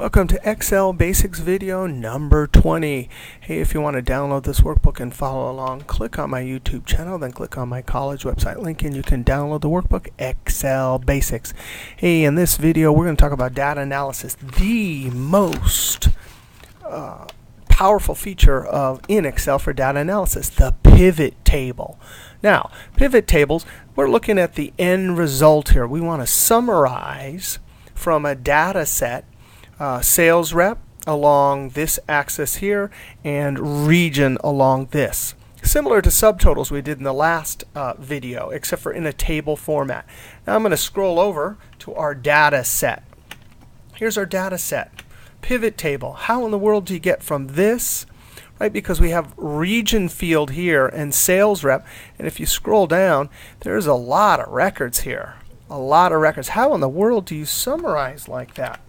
Welcome to Excel Basics video number 20. Hey, if you want to download this workbook and follow along, click on my YouTube channel, then click on my college website link and you can download the workbook Excel Basics. Hey, in this video we're going to talk about data analysis, the most powerful feature in Excel for data analysis, the pivot table. Now, pivot tables, we're looking at the end result here. We want to summarize from a data set sales rep along this axis here and region along this. Similar to subtotals we did in the last video, except for in a table format. Now I'm going to scroll over to our data set. Here's our data set. Pivot table. How in the world do you get from this? Right, because we have region field here and sales rep, and if you scroll down, there's a lot of records here. A lot of records. How in the world do you summarize like that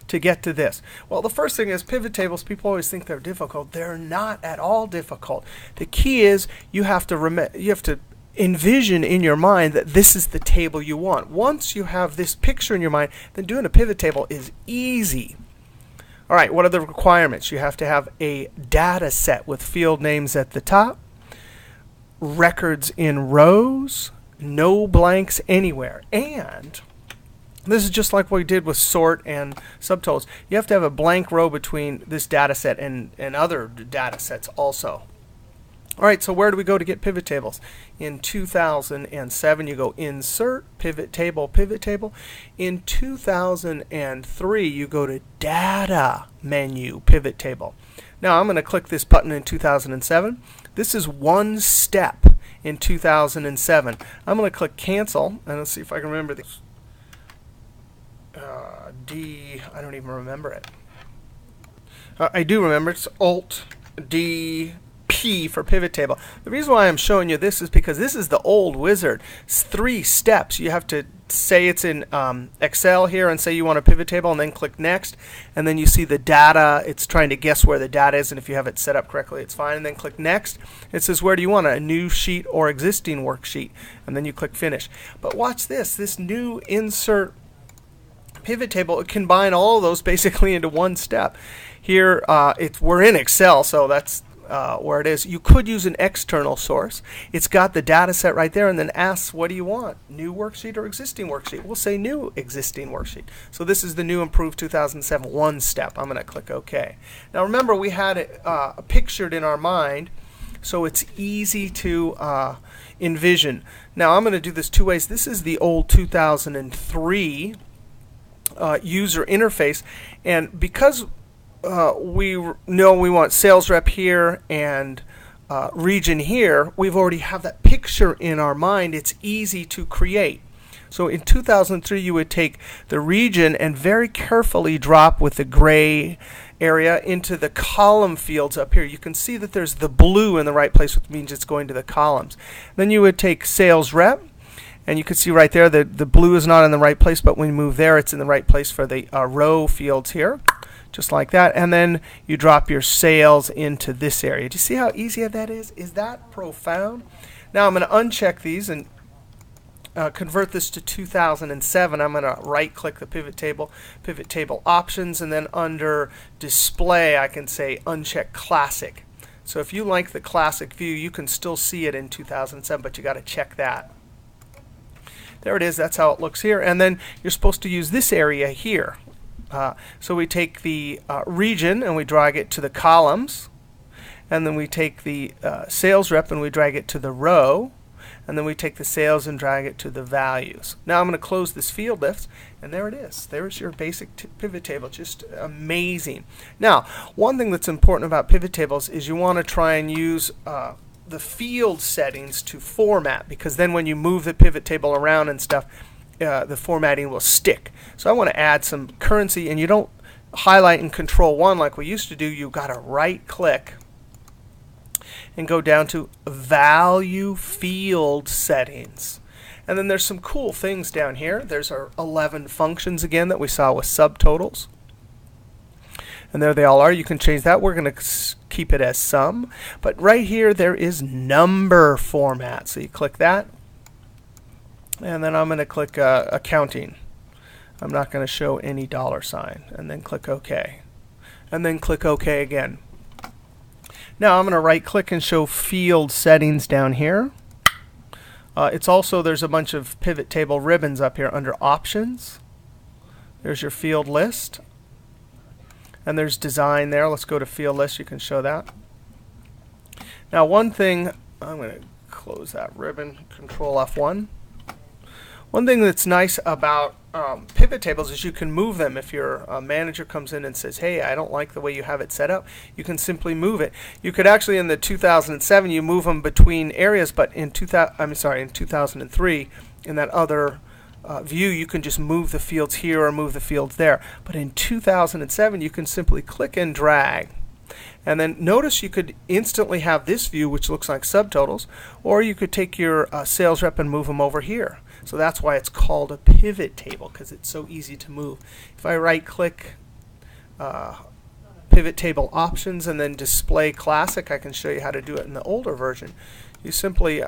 to get to this? Well, the first thing is pivot tables. People always think they're difficult. They're not at all difficult. The key is you have to envision in your mind that this is the table you want. Once you have this picture in your mind, then doing a pivot table is easy. All right, what are the requirements? You have to have a data set with field names at the top, records in rows, no blanks anywhere, and this is just like what we did with sort and subtotals. You have to have a blank row between this data set and other data sets also. All right, so where do we go to get pivot tables? In 2007, you go Insert, Pivot Table, Pivot Table. In 2003, you go to Data menu, Pivot Table. Now, I'm going to click this button in 2007. This is one step in 2007. I'm going to click Cancel, and let's see if I can remember this. I don't even remember it. I do remember. It's Alt-D P for pivot table. The reason why I'm showing you this is because this is the old wizard. It's 3 steps. You have to say it's in Excel here and say you want a pivot table and then click next, and then you see the data. It's trying to guess where the data is, and if you have it set up correctly it's fine, and then click next. It says where do you want a new sheet or existing worksheet, and then you click finish. But watch this new insert pivot table, it combine all of those basically into one step. Here we're in Excel, so that's where it is. You could use an external source. It's got the data set right there and then asks what do you want, new worksheet or existing worksheet. We'll say new existing worksheet. So this is the new improved 2007 one step. I'm going to click OK. Now remember, we had it pictured in our mind, so it's easy to envision. Now I'm going to do this 2 ways. This is the old 2003 user interface, and because we know we want sales rep here and region here, we've already have that picture in our mind. It's easy to create. So in 2003 you would take the region and very carefully drop with the gray area into the column fields up here. You can see that there's the blue in the right place, which means it's going to the columns. Then you would take sales rep, and you can see right there that the blue is not in the right place, but when you move there it's in the right place for the row fields here, just like that. And then you drop your sales into this area. Do you see how easy that is? Is that profound? Now I'm going to uncheck these and convert this to 2007. I'm going to right click the pivot table options, and then under display I can say uncheck classic. So if you like the classic view, you can still see it in 2007, but you got to check that. There it is. That's how it looks here. And then you're supposed to use this area here. So we take the region and we drag it to the columns, and then we take the sales rep and we drag it to the row, and then we take the sales and drag it to the values. Now I'm going to close this field list, and there it is. There's your basic pivot table. Just amazing. Now, one thing that's important about pivot tables is you want to try and use the field settings to format, because then when you move the pivot table around and stuff, the formatting will stick. So I want to add some currency, and you don't highlight and control 1 like we used to do. You got to right click and go down to value field settings, and then there's some cool things down here. There's our 11 functions again that we saw with subtotals, and there they all are. You can change that. We're going to keep it as sum, but right here there is number format, so you click that, and then I'm going to click accounting. I'm not going to show any $sign, and then click OK. And then click OK again. Now I'm going to right click and show field settings down here. It's also, there's a bunch of pivot table ribbons up here under options. There's your field list. And there's design there. Let's go to field list. You can show that. Now one thing, I'm going to close that ribbon, Control F1. One thing that's nice about pivot tables is you can move them. If your manager comes in and says, hey, I don't like the way you have it set up, you can simply move it. You could actually, in the 2007, you move them between areas, but in 2003, in that other view, you can just move the fields here or move the fields there. But in 2007, you can simply click and drag. And then notice you could instantly have this view, which looks like subtotals, or you could take your sales rep and move them over here. So that's why it's called a pivot table, because it's so easy to move. If I right click pivot table options and then display classic, I can show you how to do it in the older version. You simply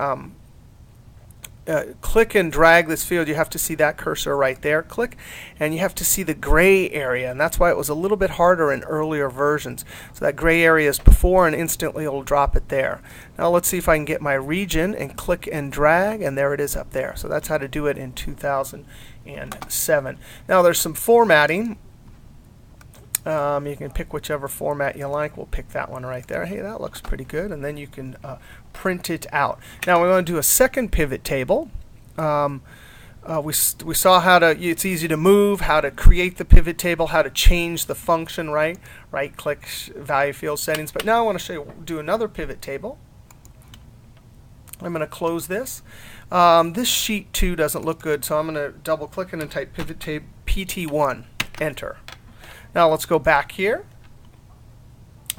click and drag this field. You have to see that cursor right there. Click, and you have to see the gray area, and that's why it was a little bit harder in earlier versions. So that gray area is before, and instantly it'll drop it there. Now let's see if I can get my region and click and drag, and there it is up there. So that's how to do it in 2007. Now there's some formatting. You can pick whichever format you like. We'll pick that one right there. Hey, that looks pretty good. And then you can print it out. Now we want to do a second pivot table. We saw how to, it's easy to move, how to create the pivot table, how to change the function, right? Right click, value field settings. But now I want to show you, do another pivot table. I'm going to close this. This sheet 2 doesn't look good, so I'm going to double click it and type pivot table PT1, enter. Now let's go back here,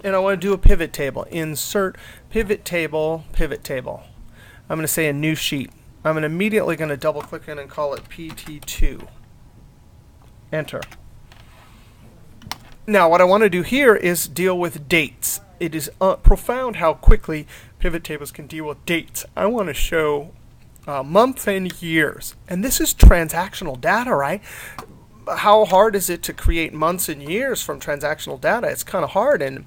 and I want to do a pivot table. Insert pivot table, pivot table. I'm going to say a new sheet. I'm immediately going to double click in and call it PT2. Enter. Now what I want to do here is deal with dates. It is profound how quickly pivot tables can deal with dates. I want to show months and years, and this is transactional data, right? How hard is it to create months and years from transactional data? It's kind of hard in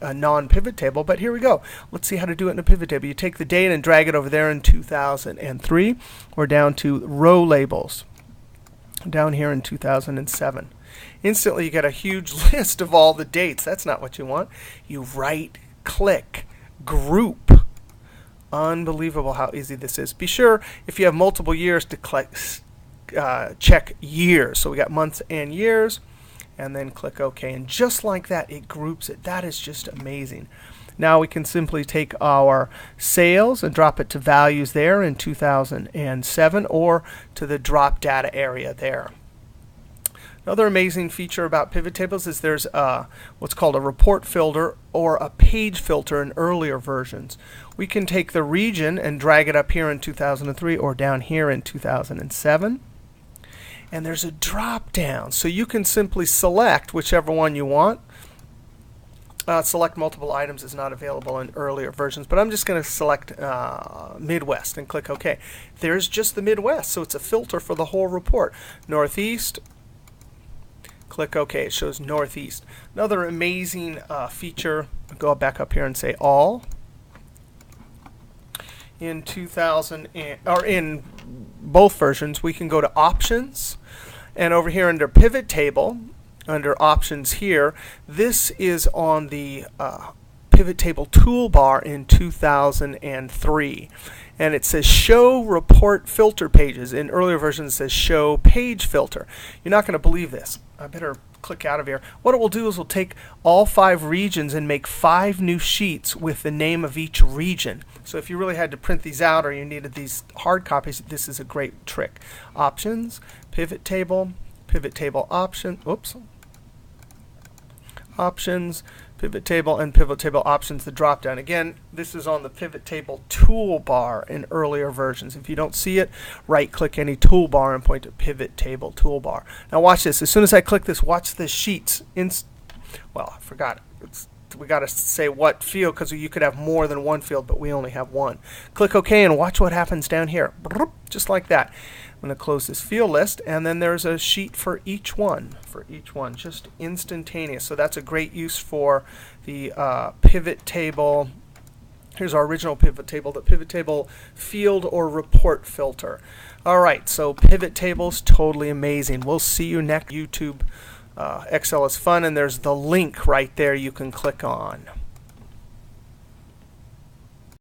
a non-pivot table, but here we go. Let's see how to do it in a pivot table. You take the date and drag it over there in 2003. We're down to row labels down here in 2007. Instantly you get a huge list of all the dates. That's not what you want. You right click, group. Unbelievable how easy this is. Be sure if you have multiple years to click check years. So we got months and years, and then click OK. And just like that, it groups it. That is just amazing. Now we can simply take our sales and drop it to values there in 2007 or to the drop data area there. Another amazing feature about pivot tables is there's what's called a report filter or a page filter in earlier versions. We can take the region and drag it up here in 2003 or down here in 2007. And there's a drop down, so you can simply select whichever one you want. Select multiple items is not available in earlier versions, but I'm just going to select Midwest and click OK. There's just the Midwest, so it's a filter for the whole report. Northeast, click OK. It shows Northeast. Another amazing feature, go back up here and say All. In 2000 or in both versions, we can go to Options, and over here under Pivot Table, under Options here, this is on the Pivot Table toolbar in 2003, and it says Show Report Filter Pages. In earlier versions, it says Show Page Filter. You're not going to believe this. I better click out of here. What it will do is we'll take all 5 regions and make 5 new sheets with the name of each region. So if you really had to print these out or you needed these hard copies, this is a great trick. Options, pivot table option, options, pivot table, and pivot table options, the drop down. Again, this is on the pivot table toolbar in earlier versions. If you don't see it, right click any toolbar and point to pivot table toolbar. Now watch this. As soon as I click this, watch the sheets. Well, I forgot. We got to say what field, because you could have more than one field, but we only have one. Click OK and watch what happens down here. Just like that. I'm going to close this field list, and then there's a sheet for each one, just instantaneous. So that's a great use for the pivot table. Here's our original pivot table, the pivot table field or report filter. All right, so pivot tables, totally amazing. We'll see you next YouTube. Excel is fun, and there's the link right there you can click on.